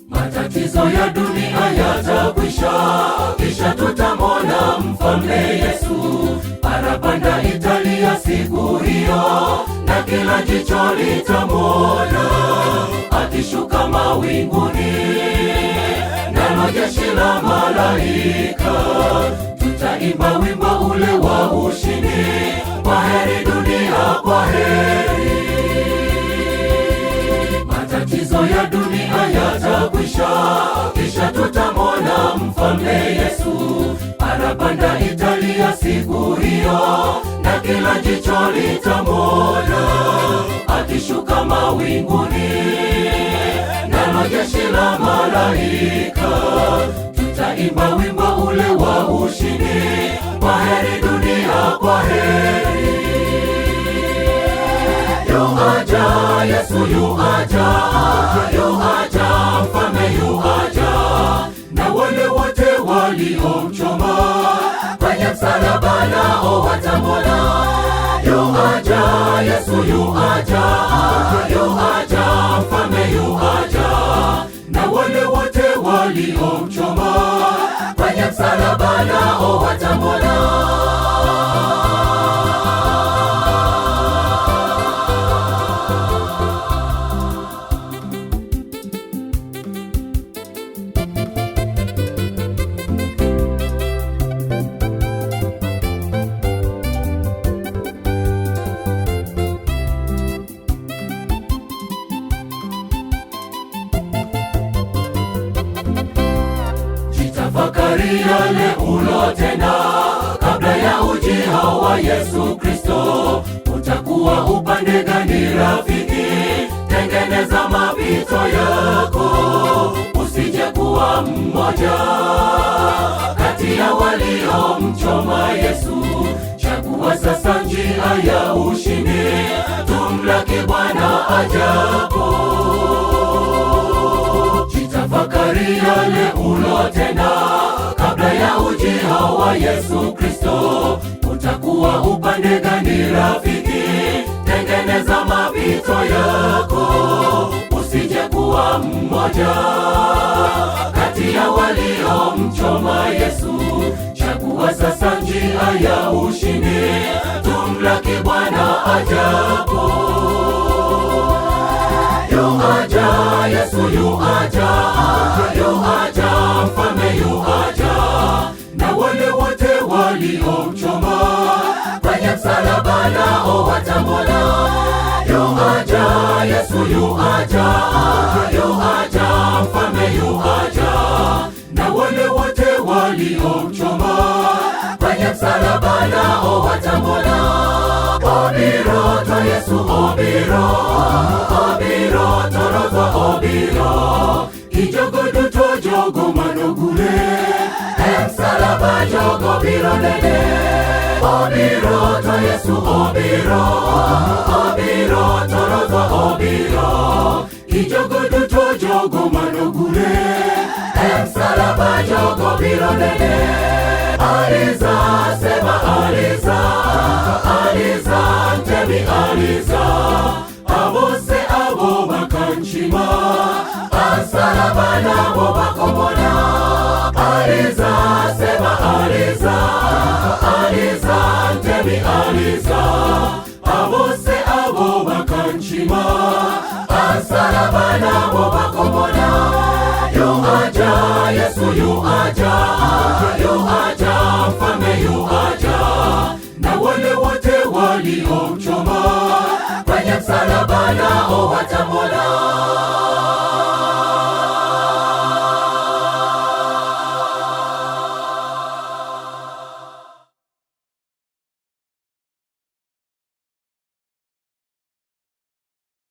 Matatizo ya dunia yatakwisha, kisha tutamwona Mfalme Yesu. Parapanda italia siku hiyo, na kila jicho litamwona akishuka mawinguni, nalo jeshi la malaika. Tutaimba wimbo ule wa ushindi, kwaheri dunia, kwaheri. Matatizo ya dunia yatakwisha, kisha tutamwona Mfalme Yesu. Parapanda italia siku hiyo, na kila jicho litamwona akishuka mawinguni, nalo jeshi la malaika. Tutaimba wimbo ule wa ushindi, kwaheri dunia, kwaheri. Yuaja Yesu, yuaja, yuaja Mfalme, yuaja, na wale wote waliomchoma kwenye msalaba nao watamwona. Yuaja Yesu, yuaja, yuaja Mfalme, yuaja, na wale wote waliomchoma kwenye msalaba nao watamwona. Tafakari yale ulotenda kabla ya ujio wa Yesu Kristo. Utakuwa upande gani rafiki? Tengeneza mapito yako, usije kuwa mmoja kati ya waliomchoma Yesu. Chagua sasa njia ya ushindi, tumlaki Bwana ajapo. Jitafakari yale ulotenda kabla ya ujio wa Yesu Kristo. Utakuwa upande gani rafiki? Tengeneza mapito yako, usije kuwa mmoja kati ya waliomchoma Yesu. Chagua sasa njia ya ushindi, tumlaki Bwana ajapo. Yuaja Yesu, yuaja, yuaja Mfalme, yuaja, na wale wote waliomchoma kwenye msalaba nao watamwona. Yuaja Yesu, yuaja, yuaja Mfalme, yuaja, na wale wote waliomchoma kwenye msalaba nao watamwona. Obiroto Yesu, obiro, obiro torozo, obiro kijogo duto jogo manogule, msalaba jogo biro nene. Obiroto Yesu, obiro, obiro torozo, obiro kijogo duto jogo manogule, msalaba jogo biro nene. Aliza, sema aliza, aliza ntemi aliza, abose abo bakanchima, ansalaba nabo bakomona. Aliza, sema aliza, aliza ntemi aliza, abose abo bakanchima, ansalaba nabo bakomona. Yuaja Yesu, yuaja, yuaja Mfalme, yuaja, na wale wote waliomchoma kwenye msalaba nao watamwona.